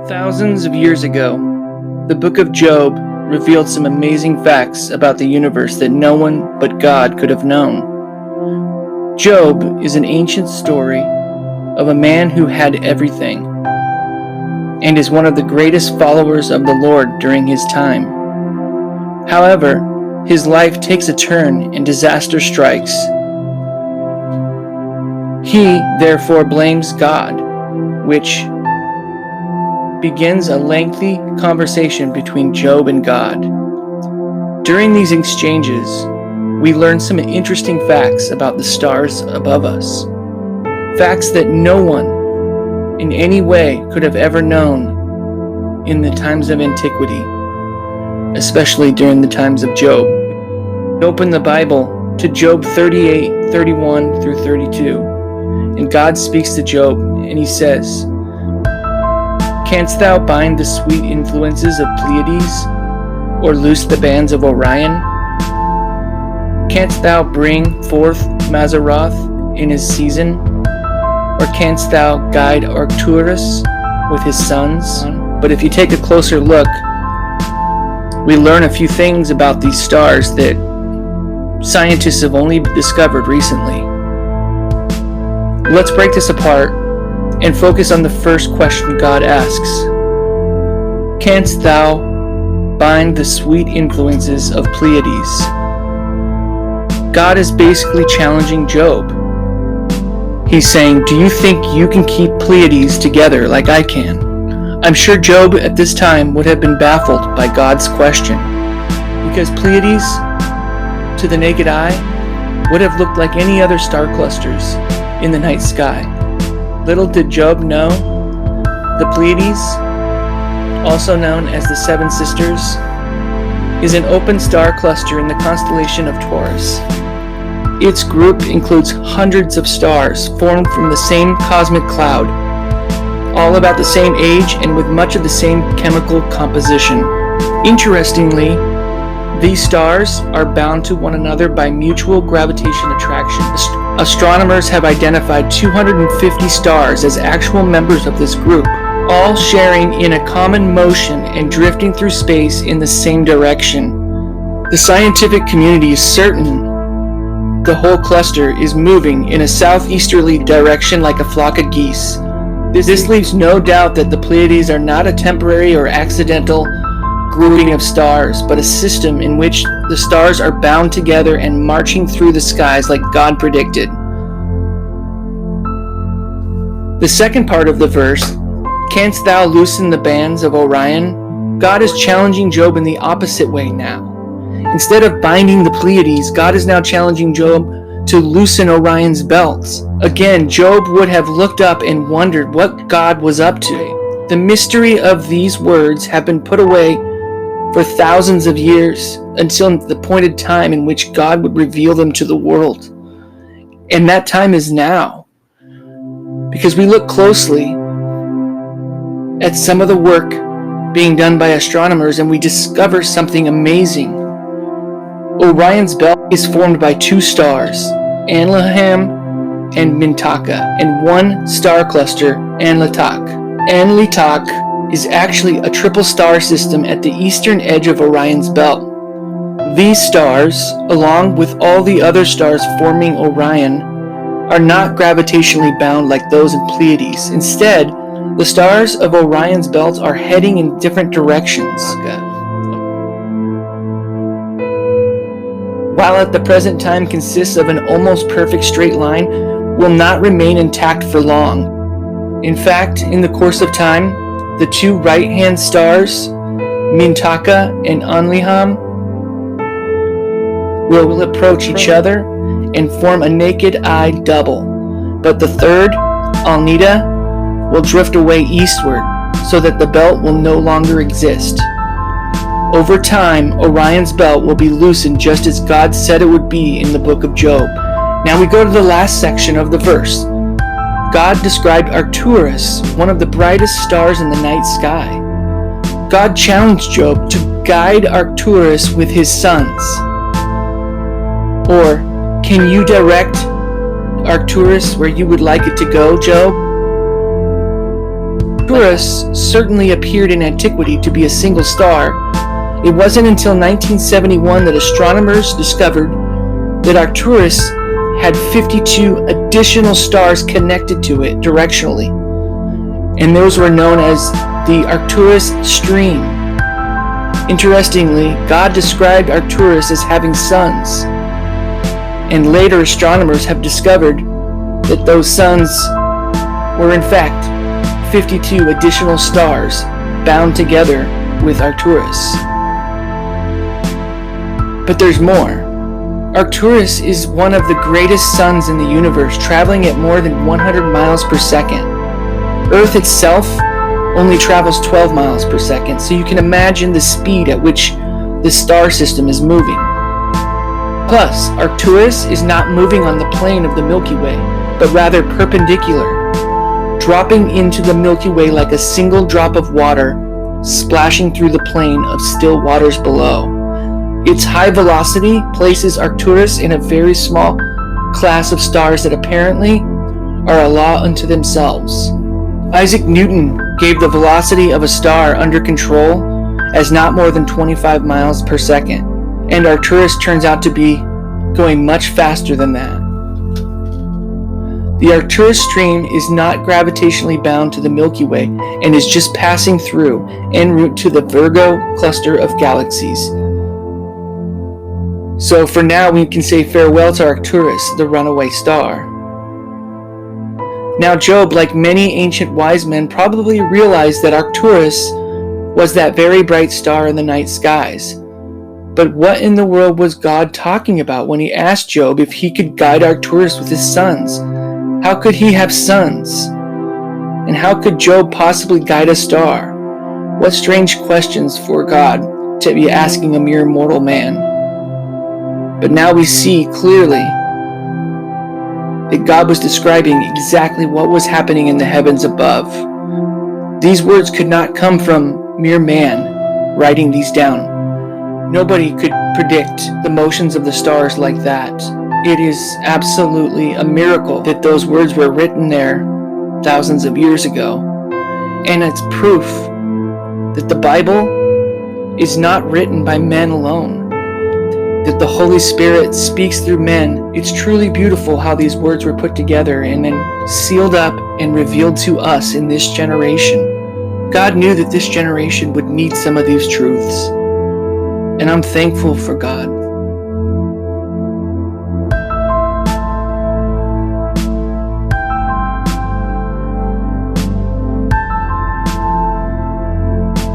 Thousands of years ago, the book of Job revealed some amazing facts about the universe that no one but God could have known. Job is an ancient story of a man who had everything and is one of the greatest followers of the Lord during his time. However, his life takes a turn and disaster strikes. He therefore blames God, which begins a lengthy conversation between Job and God. During these exchanges, we learn some interesting facts about the stars above us, facts that no one in any way could have ever known in the times of antiquity, especially during the times of Job. Open the Bible to Job 38:31 through 32, and God speaks to Job, and he says, "Canst thou bind the sweet influences of Pleiades, or loose the bands of Orion? Canst thou bring forth Mazzaroth in his season? Or canst thou guide Arcturus with his sons?" But if you take a closer look, we learn a few things about these stars that scientists have only discovered recently. Let's break this apart and focus on the first question God asks. Canst thou bind the sweet influences of Pleiades? God is basically challenging Job. He's saying, do you think you can keep Pleiades together like I can? I'm sure Job at this time would have been baffled by God's question, because Pleiades, to the naked eye, would have looked like any other star clusters in the night sky. Little did Job know, the Pleiades, also known as the Seven Sisters, is an open star cluster in the constellation of Taurus. Its group includes hundreds of stars formed from the same cosmic cloud, all about the same age and with much of the same chemical composition. Interestingly, these stars are bound to one another by mutual gravitation attraction. Astronomers have identified 250 stars as actual members of this group, all sharing in a common motion and drifting through space in the same direction. The scientific community is certain the whole cluster is moving in a southeasterly direction like a flock of geese. This leaves no doubt that the Pleiades are not a temporary or accidental grouping of stars, but a system in which the stars are bound together and marching through the skies like God predicted. The second part of the verse, canst thou loosen the bands of Orion? God is challenging Job in the opposite way now. Instead of binding the Pleiades, God is now challenging Job to loosen Orion's belts. Again, Job would have looked up and wondered what God was up to. The mystery of these words have been put away for thousands of years until the appointed time in which God would reveal them to the world. And that time is now. Because we look closely at some of the work being done by astronomers and we discover something amazing. Orion's belt is formed by two stars, Anliham and Mintaka, and one star cluster, Anlitak. Anlitak is actually a triple star system at the eastern edge of Orion's belt. These stars, along with all the other stars forming Orion, are not gravitationally bound like those in Pleiades. Instead, the stars of Orion's belt are heading in different directions. While at the present time consists of an almost perfect straight line, will not remain intact for long. In fact, in the course of time, the two right-hand stars, Mintaka and Anliham, will approach each other and form a naked eye double, but the third, Alnida, will drift away eastward so that the belt will no longer exist. Over time, Orion's belt will be loosened just as God said it would be in the book of Job. Now we go to the last section of the verse. God described Arcturus, one of the brightest stars in the night sky. God challenged Job to guide Arcturus with his sons. Or, can you direct Arcturus where you would like it to go, Job? Arcturus certainly appeared in antiquity to be a single star, it wasn't until 1971 that astronomers discovered that Arcturus had 52 additional stars connected to it directionally, and those were known as the Arcturus stream. Interestingly, God described Arcturus as having suns, and later astronomers have discovered that those suns were in fact 52 additional stars bound together with Arcturus. But there's more. Arcturus is one of the greatest suns in the universe, traveling at more than 100 miles per second. Earth itself only travels 12 miles per second, so you can imagine the speed at which the star system is moving. Plus, Arcturus is not moving on the plane of the Milky Way, but rather perpendicular, dropping into the Milky Way like a single drop of water splashing through the plane of still waters below. Its high velocity places Arcturus in a very small class of stars that apparently are a law unto themselves. Isaac Newton gave the velocity of a star under control as not more than 25 miles per second, and Arcturus turns out to be going much faster than that. The Arcturus stream is not gravitationally bound to the Milky Way and is just passing through en route to the Virgo cluster of galaxies. So for now, we can say farewell to Arcturus, the runaway star. Now Job, like many ancient wise men, probably realized that Arcturus was that very bright star in the night skies. But what in the world was God talking about when he asked Job if he could guide Arcturus with his sons? How could he have sons? And how could Job possibly guide a star? What strange questions for God to be asking a mere mortal man. But now we see clearly that God was describing exactly what was happening in the heavens above. These words could not come from mere man writing these down. Nobody could predict the motions of the stars like that. It is absolutely a miracle that those words were written there thousands of years ago. And it's proof that the Bible is not written by men alone, that the Holy Spirit speaks through men. It's truly beautiful how these words were put together and then sealed up and revealed to us in this generation. God knew that this generation would need some of these truths, and I'm thankful for God.